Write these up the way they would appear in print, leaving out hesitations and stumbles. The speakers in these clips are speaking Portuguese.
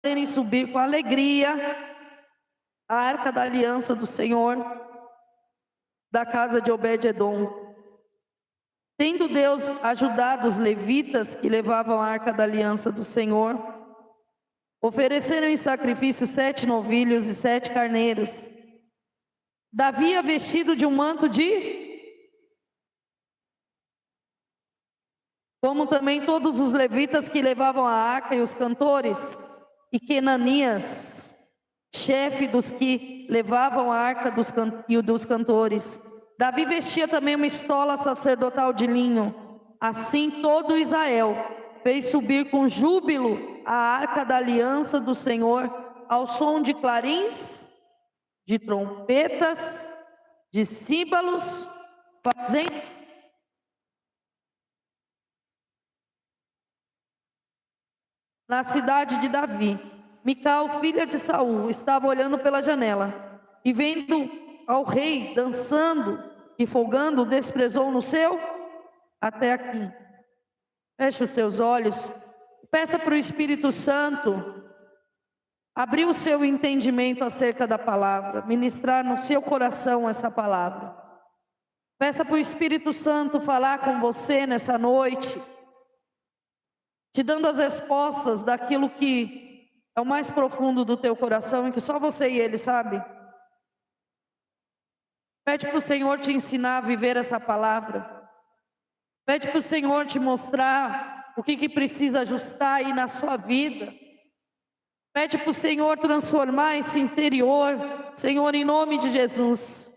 fazerem subir com alegria a arca da aliança do Senhor da casa de Obed-edom. Tendo Deus ajudado os levitas que levavam a arca da aliança do Senhor, ofereceram em sacrifício 7 novilhos e 7 carneiros. Davi é vestido de um manto como também todos os levitas que levavam a arca e os cantores, e Quenanias, chefe dos que levavam a arca e dos cantores. Davi vestia também uma estola sacerdotal de linho. Assim todo Israel fez subir com júbilo a arca da aliança do Senhor, ao som de clarins, de trompetas, de símbolos, fazendo na cidade de Davi. Mical, filha de Saul, estava olhando pela janela e vendo ao rei dançando e folgando, desprezou no seu até aqui. Feche os seus olhos, peça para o Espírito Santo abrir o seu entendimento acerca da palavra, ministrar no seu coração essa palavra. Peça para o Espírito Santo falar com você nessa noite, te dando as respostas daquilo que é o mais profundo do teu coração e que só você e Ele sabe. Pede para o Senhor te ensinar a viver essa palavra. Pede para o Senhor te mostrar o que precisa ajustar aí na sua vida. Pede para o Senhor transformar esse interior, Senhor, em nome de Jesus.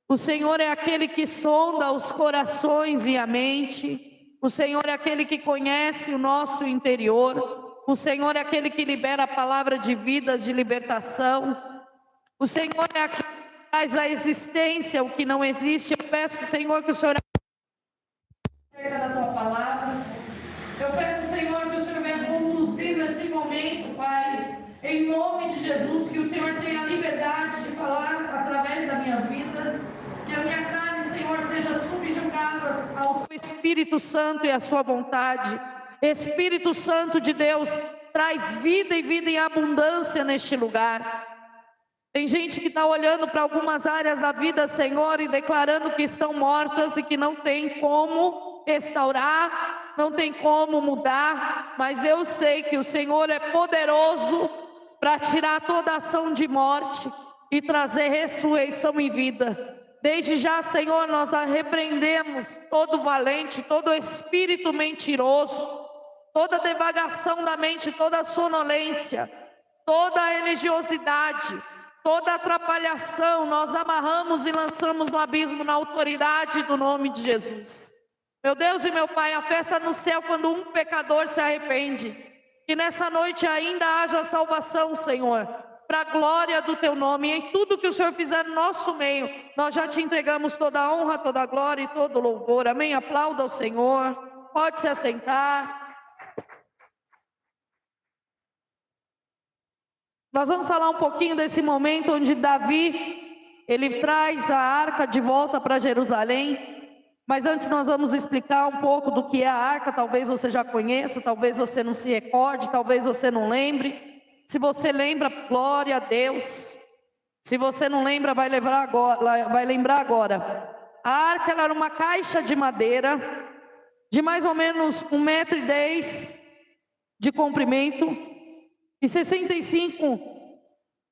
O Senhor é aquele que sonda os corações e a mente. O Senhor é aquele que conhece o nosso interior. O Senhor é aquele que libera a palavra de vida, de libertação. O Senhor é aquele que traz à existência o que não existe. Eu peço, Senhor, que o Senhor acerca da tua palavra. Eu peço, Senhor, que o Senhor venha conduzir nesse momento, Pai, em nome de Jesus, que o Senhor tenha a liberdade de falar através da minha vida, que a minha carne, Senhor, seja subjugada ao seu Espírito Santo e à sua vontade. Espírito Santo de Deus, traz vida e vida em abundância neste lugar. Tem gente que está olhando para algumas áreas da vida, Senhor, e declarando que estão mortas e que não tem como restaurar, não tem como mudar, mas eu sei que o Senhor é poderoso para tirar toda ação de morte e trazer ressurreição e vida. Desde já, Senhor, nós repreendemos todo valente, todo espírito mentiroso, toda devagação da mente, toda sonolência, toda religiosidade, toda atrapalhação, nós amarramos e lançamos no abismo na autoridade do nome de Jesus. Meu Deus e meu Pai, a festa no céu quando um pecador se arrepende. Que nessa noite ainda haja salvação, Senhor, para a glória do Teu nome. E em tudo que o Senhor fizer no nosso meio, nós já Te entregamos toda a honra, toda a glória e todo o louvor. Amém? Aplauda ao Senhor. Pode se assentar. Nós vamos falar um pouquinho desse momento onde Davi, ele traz a arca de volta para Jerusalém. Mas antes nós vamos explicar um pouco do que é a arca. Talvez você já conheça, talvez você não se recorde, talvez você não lembre. Se você lembra, glória a Deus. Se você não lembra, vai lembrar agora. A arca, ela era uma caixa de madeira de mais ou menos 1,10 m de comprimento e 65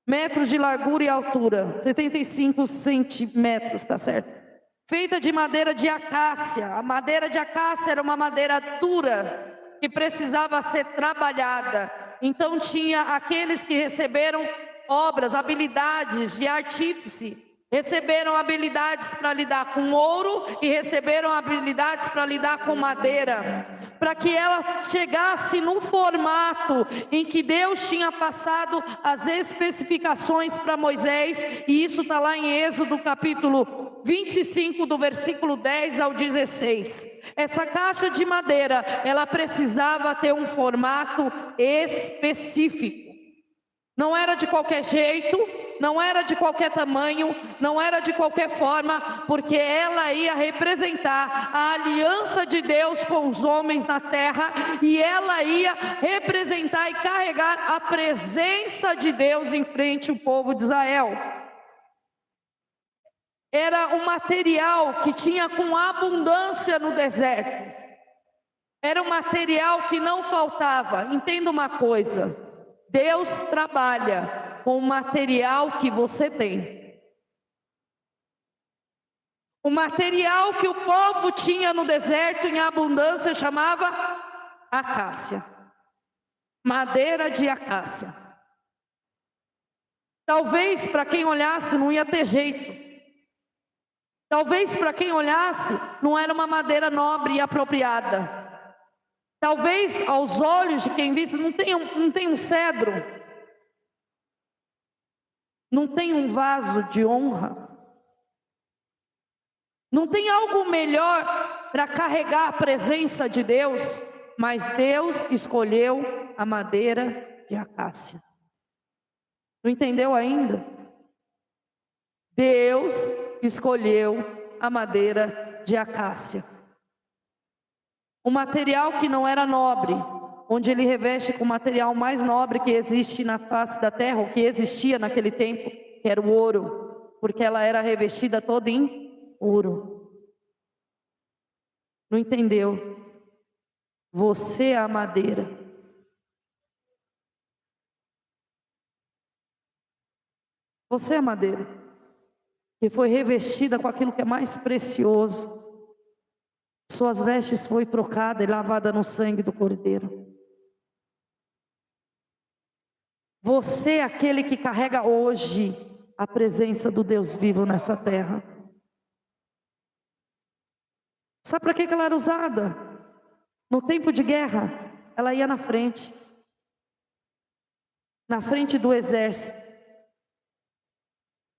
metros de largura e altura, 75 centímetros, tá certo? Feita de madeira de acácia. A madeira de acácia era uma madeira dura que precisava ser trabalhada. Então tinha aqueles que receberam obras, habilidades de artífice, receberam habilidades para lidar com ouro e receberam habilidades para lidar com madeira, para que ela chegasse num formato em que Deus tinha passado as especificações para Moisés, e isso está lá em Êxodo capítulo 25, do versículo 10 ao 16. Essa caixa de madeira, ela precisava ter um formato específico. Não era de qualquer jeito, não era de qualquer tamanho, não era de qualquer forma, porque ela ia representar a aliança de Deus com os homens na terra, e ela ia representar e carregar a presença de Deus em frente ao povo de Israel. Era um material que tinha com abundância no deserto. Era um material que não faltava. Entenda uma coisa: Deus trabalha com o material que você tem. O material que o povo tinha no deserto em abundância chamava acácia, madeira de acácia. Talvez para quem olhasse não ia ter jeito. Talvez para quem olhasse não era uma madeira nobre e apropriada. Talvez aos olhos de quem visse não tem um cedro, não tem um vaso de honra, não tem algo melhor para carregar a presença de Deus, mas Deus escolheu a madeira de acácia. Não entendeu ainda? Deus escolheu a madeira de acácia. Um material que não era nobre, onde ele reveste com o material mais nobre que existe na face da terra, ou que existia naquele tempo, que era o ouro, porque ela era revestida toda em ouro. Não entendeu? Você é a madeira. Você é a madeira que foi revestida com aquilo que é mais precioso. Suas vestes foi trocada e lavada no sangue do Cordeiro. Você é aquele que carrega hoje a presença do Deus vivo nessa terra. Sabe para que ela era usada? No tempo de guerra, ela ia na frente do exército.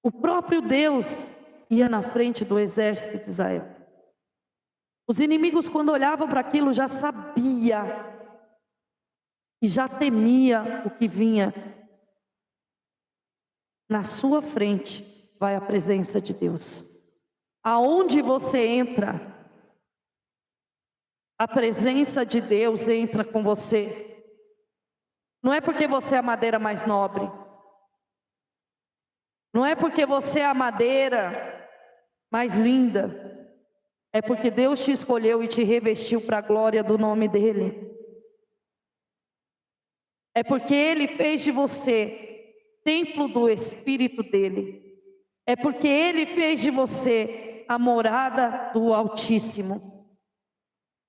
O próprio Deus ia na frente do exército de Israel. Os inimigos, quando olhavam para aquilo, já sabia e já temia o que vinha. Na sua frente vai a presença de Deus. Aonde você entra, a presença de Deus entra com você. Não é porque você é a madeira mais nobre, não é porque você é a madeira mais linda, é porque Deus te escolheu e te revestiu para a glória do nome dEle. É porque Ele fez de você templo do Espírito dEle. É porque Ele fez de você a morada do Altíssimo.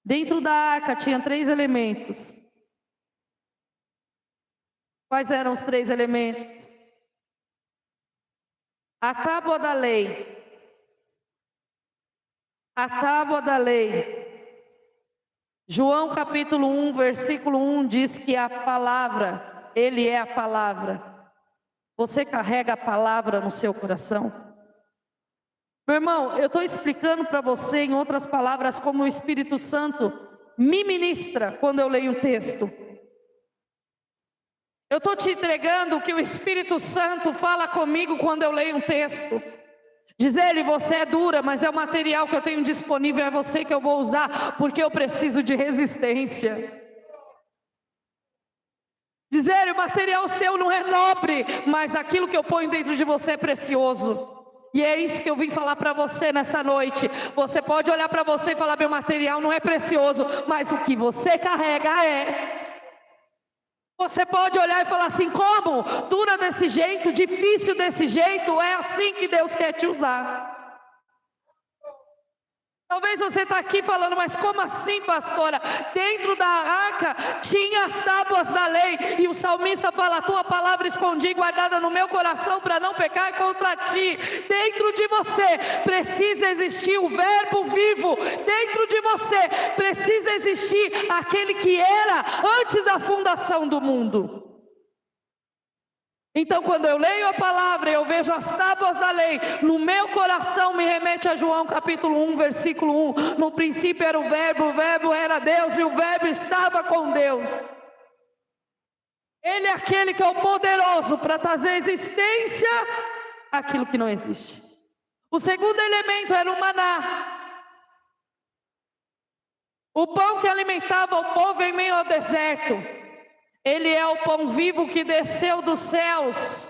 Dentro da arca tinha 3 elementos. Quais eram os 3 elementos? A tábua da lei. A tábua da lei. João capítulo 1, versículo 1 diz que a palavra, Ele é a palavra. Você carrega a palavra no seu coração? Meu irmão, eu estou explicando para você, em outras palavras, como o Espírito Santo me ministra quando eu leio um texto. Eu estou te entregando o que o Espírito Santo fala comigo quando eu leio um texto. Diz ele: você é dura, mas é o material que eu tenho disponível, é você que eu vou usar, porque eu preciso de resistência. Diz ele: o material seu não é nobre, mas aquilo que eu ponho dentro de você é precioso. E é isso que eu vim falar para você nessa noite. Você pode olhar para você e falar: meu material não é precioso, mas o que você carrega é. Você pode olhar e falar assim: como? Dura desse jeito, difícil desse jeito, é assim que Deus quer te usar. Talvez você está aqui falando: mas como assim, pastora? Dentro da arca tinha as tábuas da lei, e o salmista fala: a tua palavra escondi, guardada no meu coração, para não pecar contra ti. Dentro de você precisa existir o verbo vivo. Dentro de você precisa existir aquele que era antes da fundação do mundo. Então, quando eu leio a palavra, eu vejo as tábuas da lei, no meu coração me remete a João capítulo 1, versículo 1. No princípio era o verbo era Deus, e o verbo estava com Deus. Ele é aquele que é o poderoso para trazer existência àquilo que não existe. O segundo elemento era o maná. O pão que alimentava o povo em meio ao deserto. Ele é o pão vivo que desceu dos céus.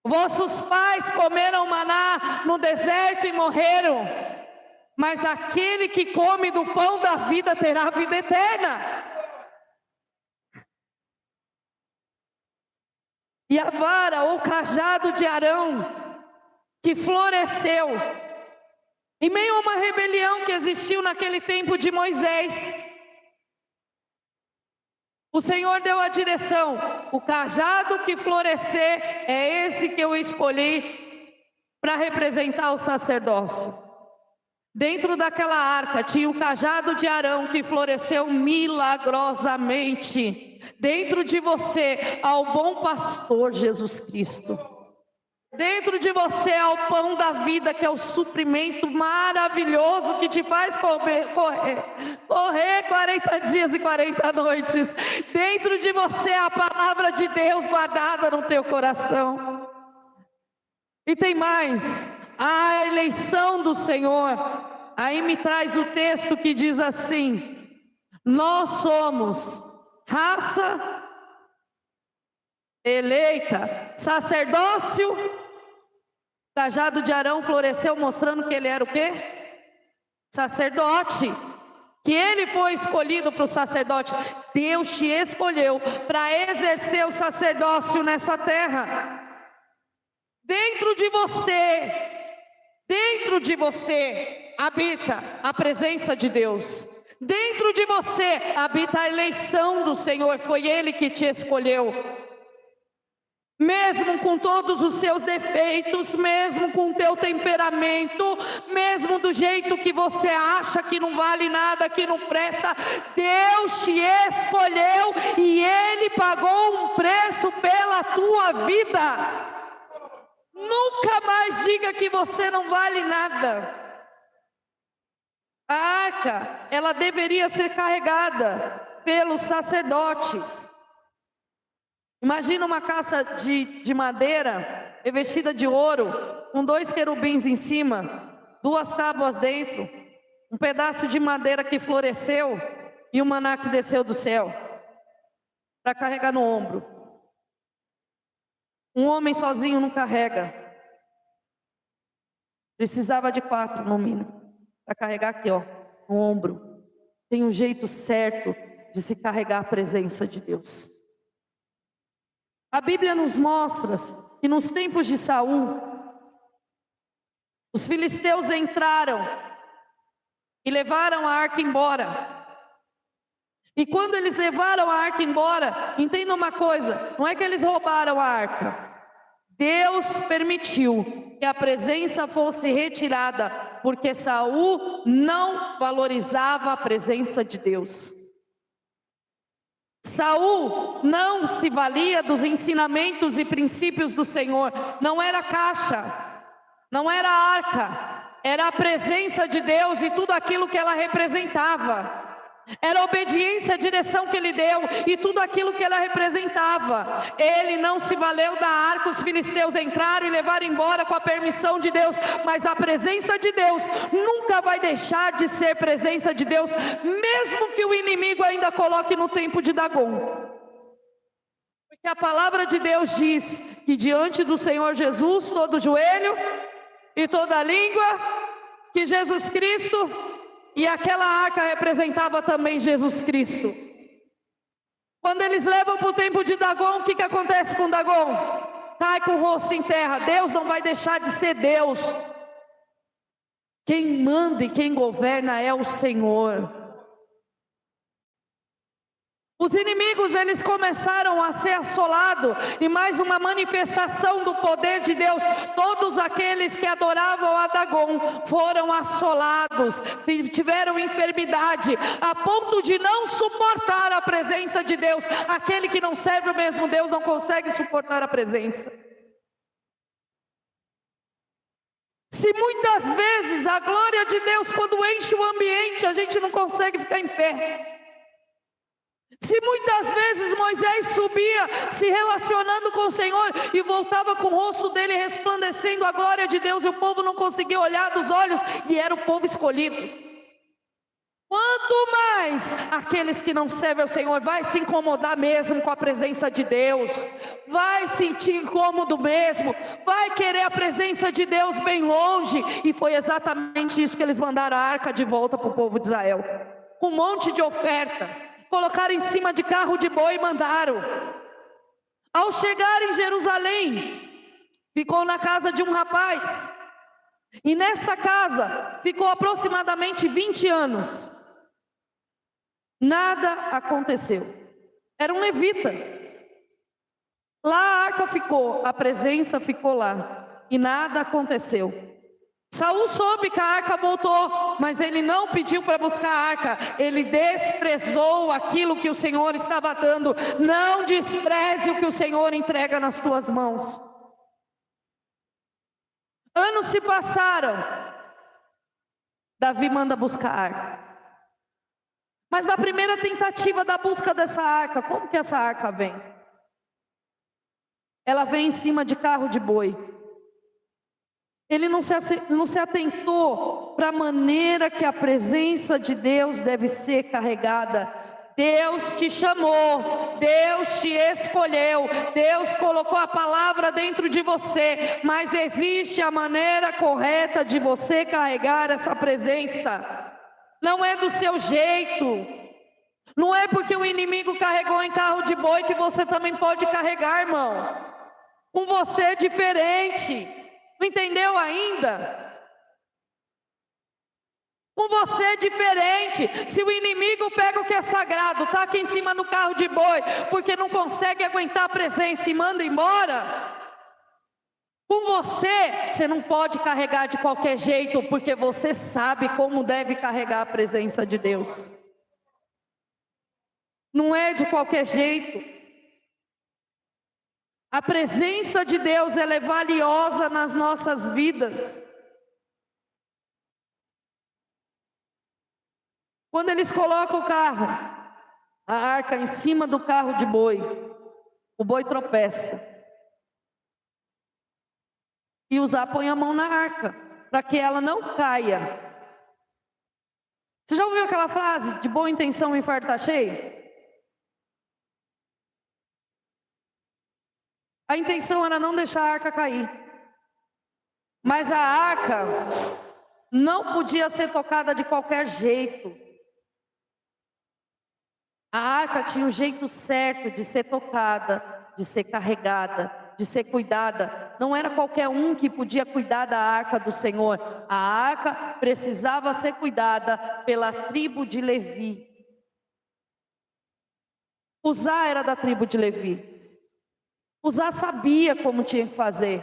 Vossos pais comeram maná no deserto e morreram. Mas aquele que come do pão da vida terá vida eterna. E a vara ou cajado de Arão, que floresceu em meio a uma rebelião que existiu naquele tempo de Moisés. O Senhor deu a direção: o cajado que florescer é esse que eu escolhi para representar o sacerdócio. Dentro daquela arca tinha o cajado de Arão que floresceu milagrosamente. Dentro de você há o bom pastor Jesus Cristo. Dentro de você há o pão da vida, que é o suprimento maravilhoso que te faz correr 40 dias e 40 noites. Dentro de você há a palavra de Deus guardada no teu coração. E tem mais, a eleição do Senhor. Aí me traz o texto que diz assim: nós somos raça eleita, sacerdócio. Cajado de Arão floresceu mostrando que ele era o quê? Sacerdote. Que ele foi escolhido para o sacerdote. Deus te escolheu para exercer o sacerdócio nessa terra. Dentro de você habita a presença de Deus. Dentro de você habita a eleição do Senhor. Foi Ele que te escolheu. Mesmo com todos os seus defeitos, mesmo com o teu temperamento, mesmo do jeito que você acha que não vale nada, que não presta, Deus te escolheu e Ele pagou um preço pela tua vida. Nunca mais diga que você não vale nada. A arca, ela deveria ser carregada pelos sacerdotes. Imagina uma caixa de madeira revestida de ouro, com 2 querubins em cima, 2 tábuas dentro, um pedaço de madeira que floresceu e o maná que desceu do céu, para carregar no ombro. Um homem sozinho não carrega. Precisava de 4 no mínimo, para carregar aqui, ó, no ombro. Tem um jeito certo de se carregar a presença de Deus. A Bíblia nos mostra que nos tempos de Saul, os filisteus entraram e levaram a arca embora. E quando eles levaram a arca embora, entenda uma coisa, não é que eles roubaram a arca. Deus permitiu que a presença fosse retirada, porque Saul não valorizava a presença de Deus. Saul não se valia dos ensinamentos e princípios do Senhor. Não era caixa, não era arca, era a presença de Deus e tudo aquilo que ela representava. Era a obediência à direção que ele deu e tudo aquilo que ela representava. Ele não se valeu da arca, os filisteus entraram e levaram embora com a permissão de Deus. Mas a presença de Deus nunca vai deixar de ser presença de Deus, mesmo que o inimigo ainda coloque no tempo de Dagon. Porque a palavra de Deus diz que diante do Senhor Jesus, todo joelho e toda língua, que Jesus Cristo... E aquela arca representava também Jesus Cristo. Quando eles levam para o tempo de Dagon, o que acontece com Dagon? Cai com o rosto em terra. Deus não vai deixar de ser Deus. Quem manda e quem governa é o Senhor. Os inimigos, eles começaram a ser assolados, e mais uma manifestação do poder de Deus. Todos aqueles que adoravam a Dagon foram assolados, tiveram enfermidade, a ponto de não suportar a presença de Deus. Aquele que não serve o mesmo Deus não consegue suportar a presença. Se muitas vezes a glória de Deus, quando enche o ambiente, a gente não consegue ficar em pé. Se muitas vezes Moisés subia se relacionando com o Senhor e voltava com o rosto dele resplandecendo a glória de Deus, e o povo não conseguia olhar dos olhos, e era o povo escolhido. Quanto mais aqueles que não servem ao Senhor vai se incomodar mesmo com a presença de Deus, vai sentir incômodo mesmo, vai querer a presença de Deus bem longe. E foi exatamente isso que eles mandaram a arca de volta para o povo de Israel, com um monte de oferta, colocaram em cima de carro de boi e mandaram. Ao chegar em Jerusalém, ficou na casa de um rapaz, e nessa casa ficou aproximadamente 20 anos. Nada aconteceu. Era um levita. Lá a arca ficou, a presença ficou lá, e nada aconteceu. Saul soube que a arca voltou, mas ele não pediu para buscar a arca. Ele desprezou aquilo que o Senhor estava dando. Não despreze o que o Senhor entrega nas tuas mãos. Anos se passaram. Davi manda buscar a arca. Mas na primeira tentativa da busca dessa arca, como que essa arca vem? Ela vem em cima de carro de boi. Ele não se atentou para a maneira que a presença de Deus deve ser carregada. Deus te chamou, Deus te escolheu, Deus colocou a palavra dentro de você, mas existe a maneira correta de você carregar essa presença. Não é do seu jeito. Não é porque o inimigo carregou em carro de boi que você também pode carregar, irmão. Com você é diferente. Não entendeu ainda? Com você é diferente. Se o inimigo pega o que é sagrado, tá aqui em cima no carro de boi, porque não consegue aguentar a presença e manda embora, com você não pode carregar de qualquer jeito, porque você sabe como deve carregar a presença de Deus. Não é de qualquer jeito. A presença de Deus, ela é valiosa nas nossas vidas. Quando eles colocam a arca em cima do carro de boi, o boi tropeça. E Uzá põe a mão na arca, para que ela não caia. Você já ouviu aquela frase, de boa intenção o inferno está cheio? A intenção era não deixar a arca cair. Mas a arca não podia ser tocada de qualquer jeito. A arca tinha o jeito certo de ser tocada, de ser carregada, de ser cuidada. Não era qualquer um que podia cuidar da arca do Senhor. A arca precisava ser cuidada pela tribo de Levi. Uzá era da tribo de Levi. Uzá sabia como tinha que fazer.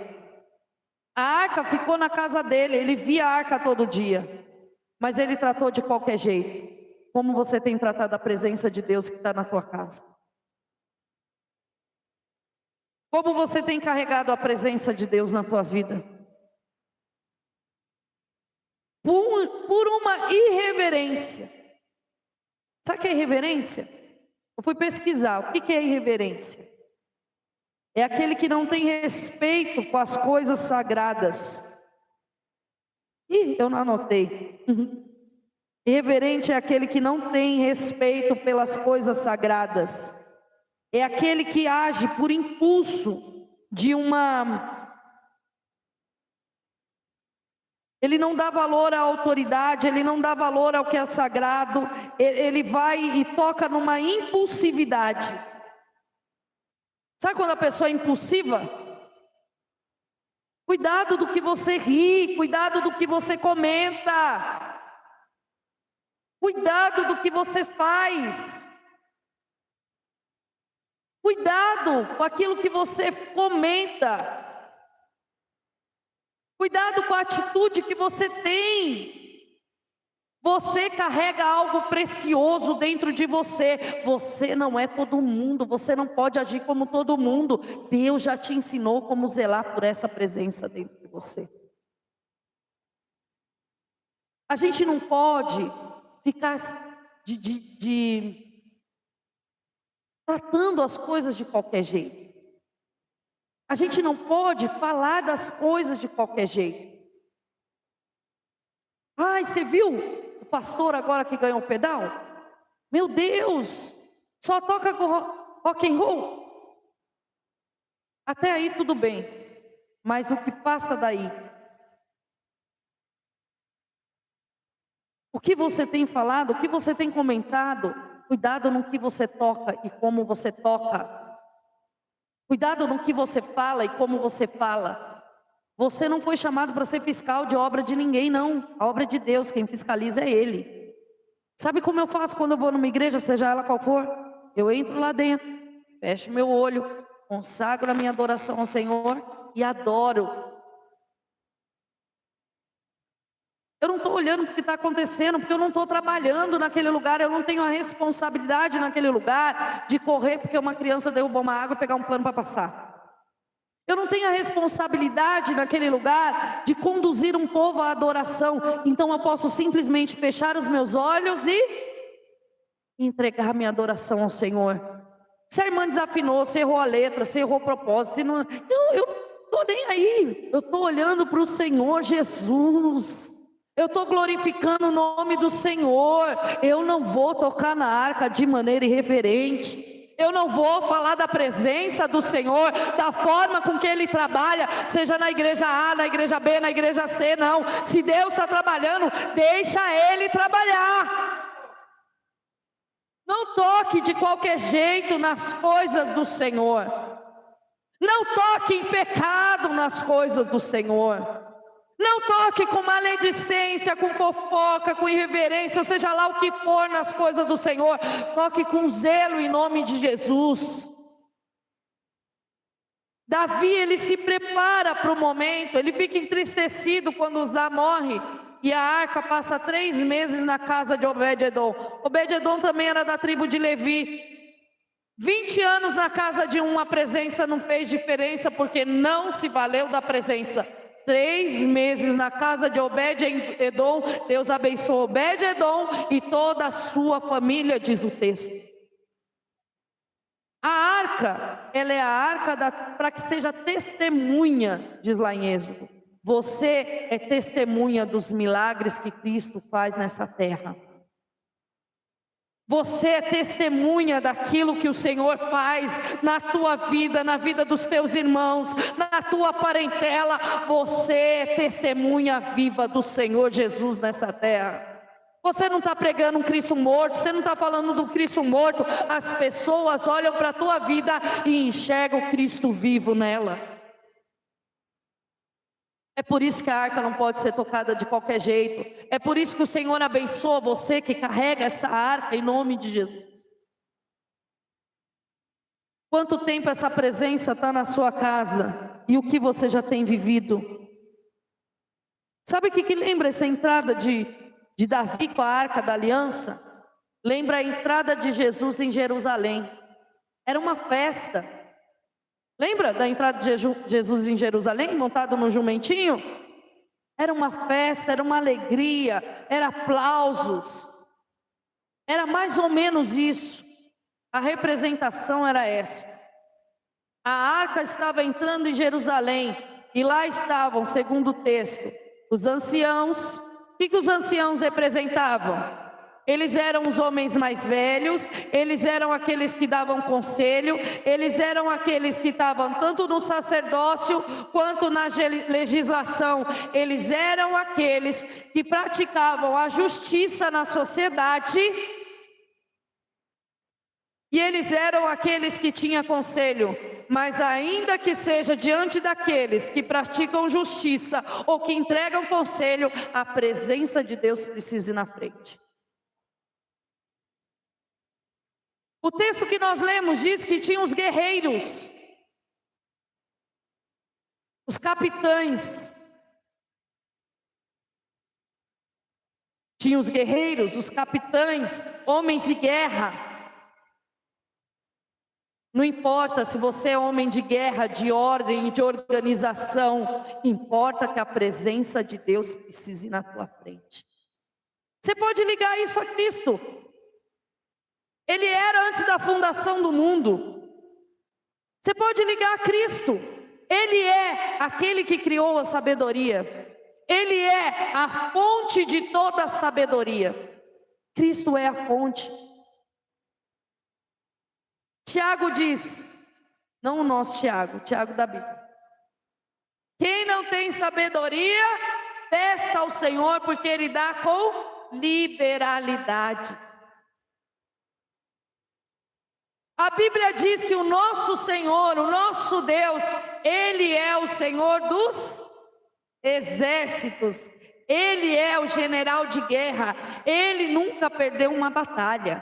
A arca ficou na casa dele, ele via a arca todo dia, mas ele tratou de qualquer jeito. Como você tem tratado a presença de Deus que está na tua casa? Como você tem carregado a presença de Deus na tua vida? Por uma irreverência. Sabe o que é irreverência? Eu fui pesquisar, o que é irreverência? É aquele que não tem respeito com as coisas sagradas. Eu não anotei. Irreverente é aquele que não tem respeito pelas coisas sagradas. É aquele que age por impulso de Ele não dá valor à autoridade, ele não dá valor ao que é sagrado, ele vai e toca numa impulsividade. Sabe quando a pessoa é impulsiva? Cuidado do que você ri, cuidado do que você comenta, cuidado do que você faz, cuidado com aquilo que você comenta, cuidado com a atitude que você tem. Você carrega algo precioso dentro de você. Você não é todo mundo, você não pode agir como todo mundo. Deus já te ensinou como zelar por essa presença dentro de você. A gente não pode ficar tratando as coisas de qualquer jeito. A gente não pode falar das coisas de qualquer jeito. Ai, você viu o pastor agora que ganhou o pedal? Meu Deus, só toca com rock and roll. Até aí tudo bem, mas o que passa daí? O que você tem falado, o que você tem comentado? Cuidado no que você toca e como você toca. Cuidado no que você fala e como você fala. Você não foi chamado para ser fiscal de obra de ninguém, não. A obra é de Deus, quem fiscaliza é Ele. Sabe como eu faço quando eu vou numa igreja, seja ela qual for? Eu entro lá dentro, fecho meu olho, consagro a minha adoração ao Senhor e adoro. Eu não estou olhando para o que está acontecendo, porque eu não estou trabalhando naquele lugar, eu não tenho a responsabilidade naquele lugar de correr porque uma criança derrubou uma água e pegar um pano para passar. Eu não tenho a responsabilidade naquele lugar de conduzir um povo à adoração. Então eu posso simplesmente fechar os meus olhos e entregar minha adoração ao Senhor. Se a irmã desafinou, se errou a letra, se errou o propósito, se não... eu não estou nem aí. Eu estou olhando para o Senhor Jesus. Eu estou glorificando o nome do Senhor. Eu não vou tocar na arca de maneira irreverente. Eu não vou falar da presença do Senhor, da forma com que Ele trabalha, seja na igreja A, na igreja B, na igreja C, não. Se Deus está trabalhando, deixa Ele trabalhar. Não toque de qualquer jeito nas coisas do Senhor. Não toque em pecado nas coisas do Senhor. Não toque com maledicência, com fofoca, com irreverência, ou seja lá o que for nas coisas do Senhor. Toque com zelo em nome de Jesus. Davi, ele se prepara para o momento, ele fica entristecido quando Uzá morre. E a arca passa 3 meses na casa de Obed-edom. Obed-edom também era da tribo de Levi. 20 anos na casa de um, a presença não fez diferença, porque não se valeu da presença. 3 meses na casa de Obed-edom, Deus abençoou Obed-edom e toda a sua família, diz o texto. A arca, ela é a arca para que seja testemunha, diz lá em Êxodo. Você é testemunha dos milagres que Cristo faz nessa terra. Você é testemunha daquilo que o Senhor faz na tua vida, na vida dos teus irmãos, na tua parentela. Você é testemunha viva do Senhor Jesus nessa terra. Você não está pregando um Cristo morto, você não está falando do Cristo morto. As pessoas olham para a tua vida e enxergam o Cristo vivo nela. É por isso que a arca não pode ser tocada de qualquer jeito. É por isso que o Senhor abençoa você que carrega essa arca em nome de Jesus. Quanto tempo essa presença está na sua casa e o que você já tem vivido? Sabe o que lembra essa entrada de Davi com a arca da aliança? Lembra a entrada de Jesus em Jerusalém. Era uma festa. Lembra da entrada de Jesus em Jerusalém, montado no jumentinho? Era uma festa, era uma alegria, era aplausos. Era mais ou menos isso. A representação era essa. A arca estava entrando em Jerusalém, e lá estavam, segundo o texto, os anciãos. O que os anciãos representavam? Eles eram os homens mais velhos, eles eram aqueles que davam conselho, eles eram aqueles que estavam tanto no sacerdócio quanto na legislação. Eles eram aqueles que praticavam a justiça na sociedade. E eles eram aqueles que tinham conselho. Mas ainda que seja diante daqueles que praticam justiça ou que entregam conselho, a presença de Deus precisa ir na frente. O texto que nós lemos diz que tinha os guerreiros, os capitães. Tinha os guerreiros, os capitães, homens de guerra. Não importa se você é homem de guerra, de ordem, de organização, importa que a presença de Deus precise ir na tua frente. Você pode ligar isso a Cristo. Ele era antes da fundação do mundo. Você pode ligar a Cristo. Ele é aquele que criou a sabedoria. Ele é a fonte de toda a sabedoria. Cristo é a fonte. Tiago diz, não o nosso Tiago, Tiago da Bíblia. Quem não tem sabedoria, peça ao Senhor, porque Ele dá com liberalidade. A Bíblia diz que o nosso Senhor, o nosso Deus, Ele é o Senhor dos exércitos. Ele é o general de guerra. Ele nunca perdeu uma batalha.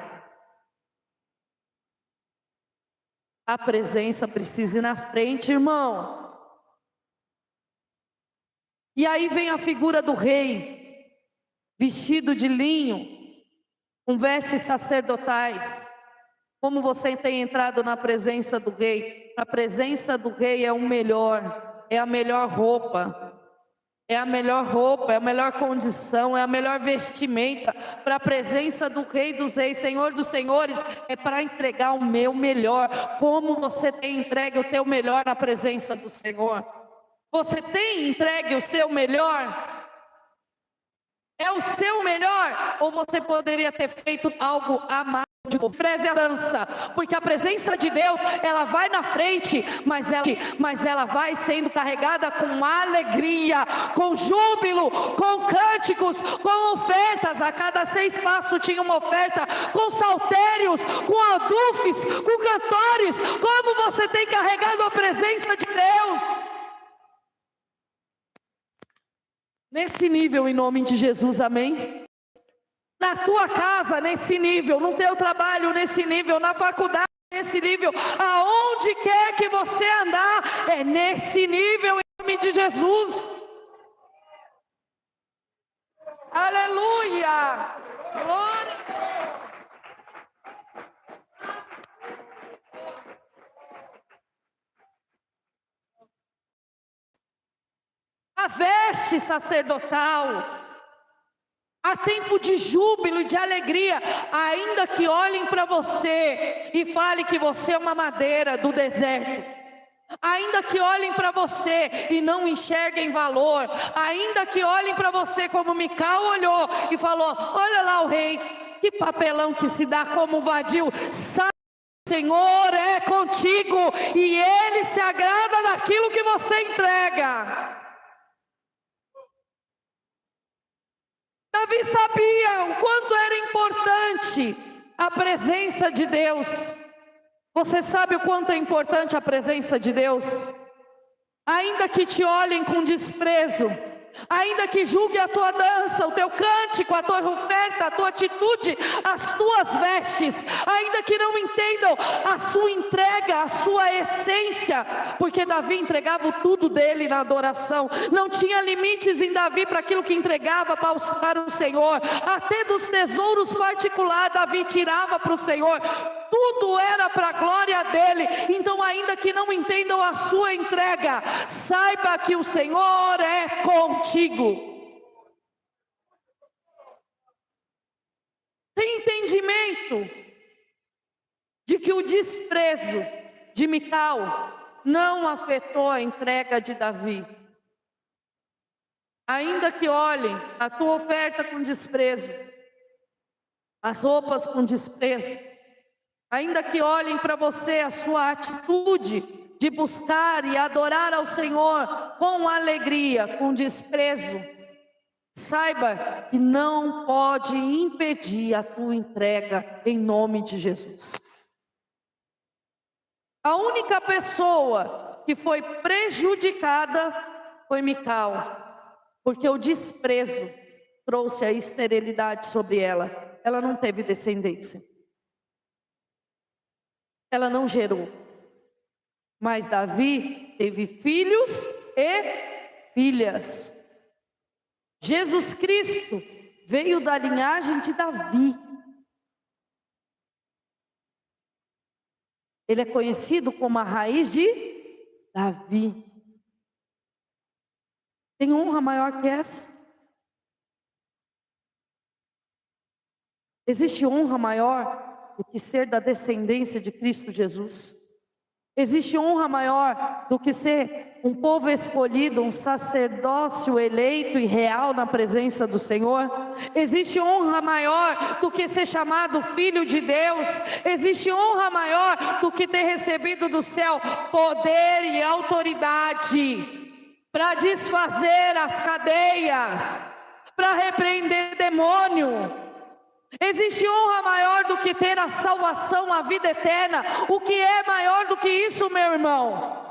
A presença precisa ir na frente, irmão. E aí vem a figura do rei, vestido de linho, com vestes sacerdotais. Como você tem entrado na presença do rei? A presença do rei é o melhor, é a melhor roupa. É a melhor roupa, é a melhor condição, é a melhor vestimenta para a presença do Rei dos Reis, Senhor dos Senhores, é para entregar o meu melhor. Como você tem entregue o teu melhor na presença do Senhor? Você tem entregue o seu melhor? É o seu melhor? Ou você poderia ter feito algo a mais? Preze a dança, porque a presença de Deus, ela vai na frente, mas ela vai sendo carregada com alegria, com júbilo, com cânticos, com ofertas. A cada 6 passos tinha uma oferta, com saltérios, com adufes, com cantores. Como você tem carregado a presença de Deus? Nesse nível, em nome de Jesus, amém? Na tua casa, nesse nível, no teu trabalho, nesse nível, na faculdade, nesse nível, aonde quer que você andar, é nesse nível, em nome de Jesus. Aleluia! Glória a Deus! A veste sacerdotal. Há tempo de júbilo e de alegria, ainda que olhem para você e falem que você é uma madeira do deserto. Ainda que olhem para você e não enxerguem valor. Ainda que olhem para você como Mical olhou e falou, olha lá o rei, que papelão que se dá como vadio. Sabe, o Senhor é contigo e Ele se agrada daquilo que você entrega. Davi sabia o quanto era importante a presença de Deus. Você sabe o quanto é importante a presença de Deus? Ainda que te olhem com desprezo, ainda que julgue a tua dança, o teu cântico, a tua oferta, a tua atitude, as tuas vestes, ainda que não entendam a sua entrega, a sua essência, porque Davi entregava tudo dele na adoração, não tinha limites em Davi para aquilo que entregava para o Senhor, até dos tesouros particulares Davi tirava para o Senhor. Tudo era para a glória dele. Então, ainda que não entendam a sua entrega, saiba que o Senhor é contigo. Tem entendimento de que o desprezo de Mical não afetou a entrega de Davi. Ainda que olhem a tua oferta com desprezo, as roupas com desprezo, ainda que olhem para você a sua atitude de buscar e adorar ao Senhor com alegria, com desprezo, saiba que não pode impedir a tua entrega em nome de Jesus. A única pessoa que foi prejudicada foi Mical, porque o desprezo trouxe a esterilidade sobre ela. Ela não teve descendência. Ela não gerou, mas Davi teve filhos e filhas. Jesus Cristo veio da linhagem de Davi. Ele é conhecido como a raiz de Davi. Tem honra maior que essa? Existe honra maior do que ser da descendência de Cristo Jesus? Existe honra maior do que ser um povo escolhido, um sacerdócio eleito e real na presença do Senhor? Existe honra maior do que ser chamado filho de Deus? Existe honra maior do que ter recebido do céu poder e autoridade para desfazer as cadeias, para repreender demônio? Existe honra maior do que ter a salvação, a vida eterna? O que é maior do que isso, meu irmão?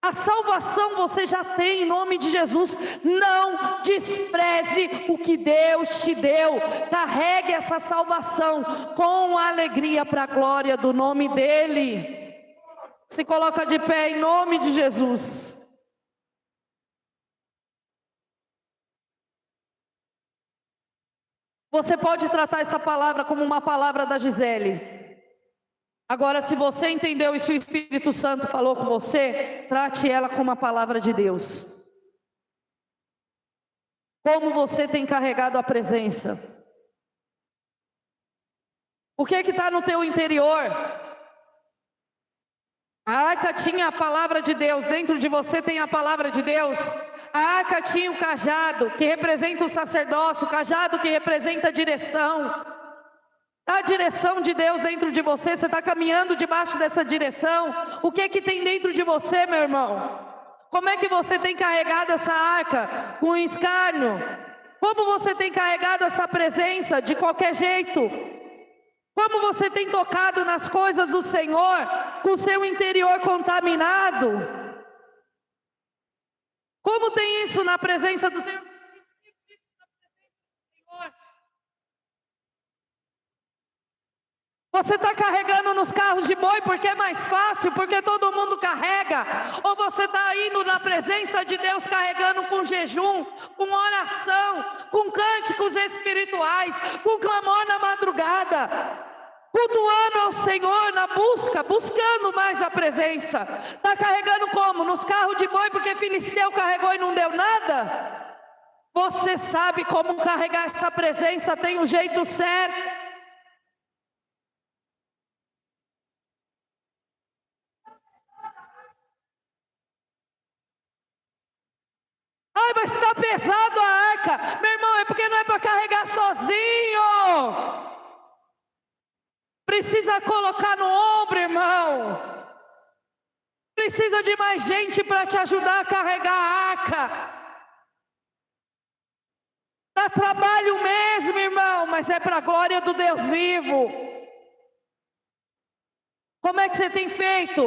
A salvação você já tem em nome de Jesus. Não despreze o que Deus te deu. Carregue essa salvação com alegria para a glória do nome dEle. Se coloca de pé em nome de Jesus. Você pode tratar essa palavra como uma palavra da Gisele. Agora, se você entendeu e se o Espírito Santo falou com você, trate ela como uma palavra de Deus. Como você tem carregado a presença? O que está no teu interior? A arca tinha a palavra de Deus, dentro de você tem a palavra de Deus. A arca tinha o cajado, que representa o sacerdócio, o cajado que representa a direção. A direção de Deus dentro de você, você está caminhando debaixo dessa direção. O que tem dentro de você, meu irmão? Como é que você tem carregado essa arca? Com escárnio? Como você tem carregado essa presença? De qualquer jeito? Como você tem tocado nas coisas do Senhor, com o seu interior contaminado? Como tem isso na presença do Senhor? Você está carregando nos carros de boi porque é mais fácil, porque todo mundo carrega? Ou você está indo na presença de Deus carregando com jejum, com oração, com cânticos espirituais, com clamor na madrugada, cultuando ao Senhor na busca, buscando mais a presença? Está carregando como? Nos carros de boi porque Filisteu carregou e não deu nada? Você sabe como carregar essa presença, tem um jeito certo. Ai, mas está pesado a arca. Meu irmão, é porque não é para carregar sozinho. Precisa colocar no ombro, irmão. Precisa de mais gente para te ajudar a carregar a arca. Dá trabalho mesmo, irmão, mas é para a glória do Deus vivo. Como é que você tem feito?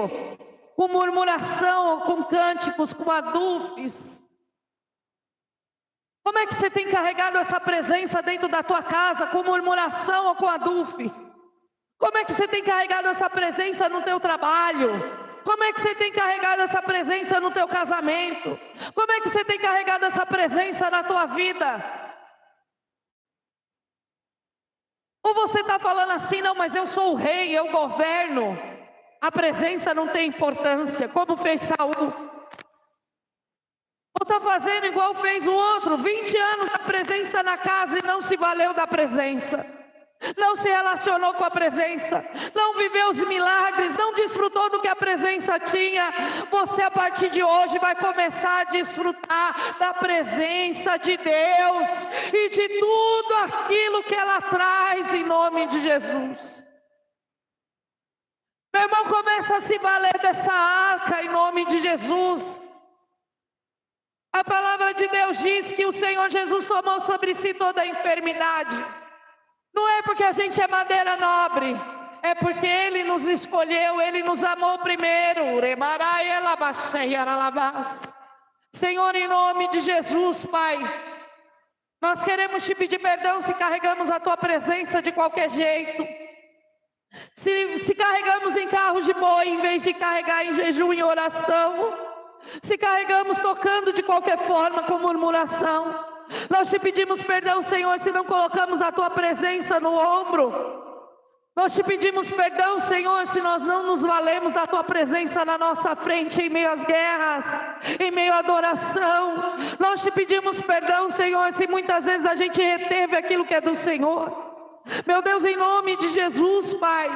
Com murmuração, com cânticos, com adufes? Como é que você tem carregado essa presença dentro da tua casa, com murmuração ou com adufe? Como é que você tem carregado essa presença no teu trabalho? Como é que você tem carregado essa presença no teu casamento? Como é que você tem carregado essa presença na tua vida? Ou você está falando assim, não, mas eu sou o rei, eu governo. A presença não tem importância, como fez Saul. Ou está fazendo igual fez o outro, 20 anos da presença na casa e não se valeu da presença. Não se relacionou com a presença, não viveu os milagres, não desfrutou do que a presença tinha. Você a partir de hoje vai começar a desfrutar da presença de Deus e de tudo aquilo que ela traz em nome de Jesus. Meu irmão, começa a se valer dessa arca em nome de Jesus. A palavra de Deus diz que o Senhor Jesus tomou sobre si toda a enfermidade. Não é porque a gente é madeira nobre, é porque Ele nos escolheu, Ele nos amou primeiro. Senhor, em nome de Jesus, Pai, nós queremos te pedir perdão se carregamos a Tua presença de qualquer jeito. Se carregamos em carros de boi em vez de carregar em jejum e oração. Se carregamos tocando de qualquer forma com murmuração. Nós te pedimos perdão, Senhor, se não colocamos a Tua presença no ombro. Nós te pedimos perdão, Senhor, se nós não nos valemos da Tua presença na nossa frente, em meio às guerras, em meio à adoração. Nós te pedimos perdão, Senhor, se muitas vezes a gente reteve aquilo que é do Senhor. Meu Deus, em nome de Jesus, Pai,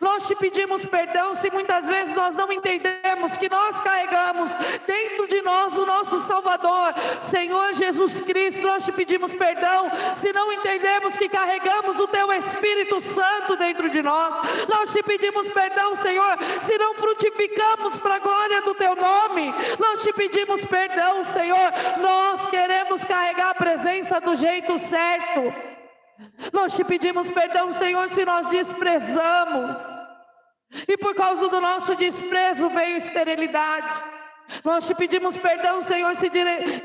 nós te pedimos perdão se muitas vezes nós não entendemos que nós carregamos dentro de nós o nosso Salvador, Senhor Jesus Cristo. Nós te pedimos perdão se não entendemos que carregamos o Teu Espírito Santo dentro de nós. Nós te pedimos perdão, Senhor, se não frutificamos para a glória do Teu nome. Nós te pedimos perdão, Senhor. Nós queremos carregar a presença do jeito certo. Nós te pedimos perdão, Senhor, se nós desprezamos, e por causa do nosso desprezo veio esterilidade. Nós te pedimos perdão, Senhor, se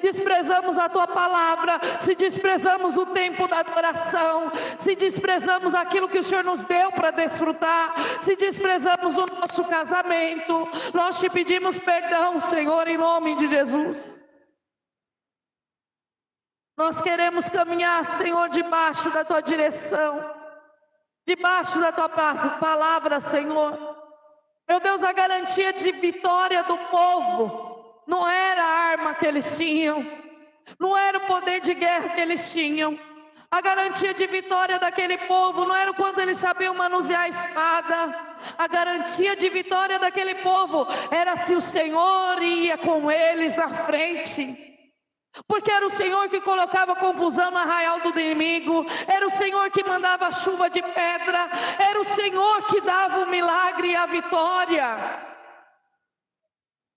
desprezamos a Tua palavra, se desprezamos o tempo da adoração, se desprezamos aquilo que o Senhor nos deu para desfrutar, se desprezamos o nosso casamento. Nós te pedimos perdão, Senhor, em nome de Jesus. Nós queremos caminhar, Senhor, debaixo da Tua direção, debaixo da Tua palavra, Senhor. Meu Deus, a garantia de vitória do povo não era a arma que eles tinham, não era o poder de guerra que eles tinham. A garantia de vitória daquele povo não era o quanto eles sabiam manusear a espada. A garantia de vitória daquele povo era se o Senhor ia com eles na frente. Porque era o Senhor que colocava confusão no arraial do inimigo, era o Senhor que mandava a chuva de pedra, era o Senhor que dava o milagre e a vitória.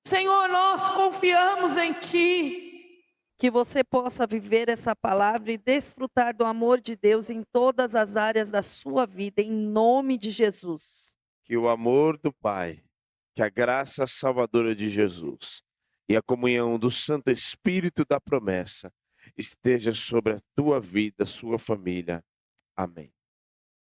Senhor, nós confiamos em Ti. Que você possa viver essa palavra e desfrutar do amor de Deus em todas as áreas da sua vida, em nome de Jesus. Que o amor do Pai, que a graça salvadora de Jesus e a comunhão do Santo Espírito da promessa esteja sobre a tua vida, sua família. Amém.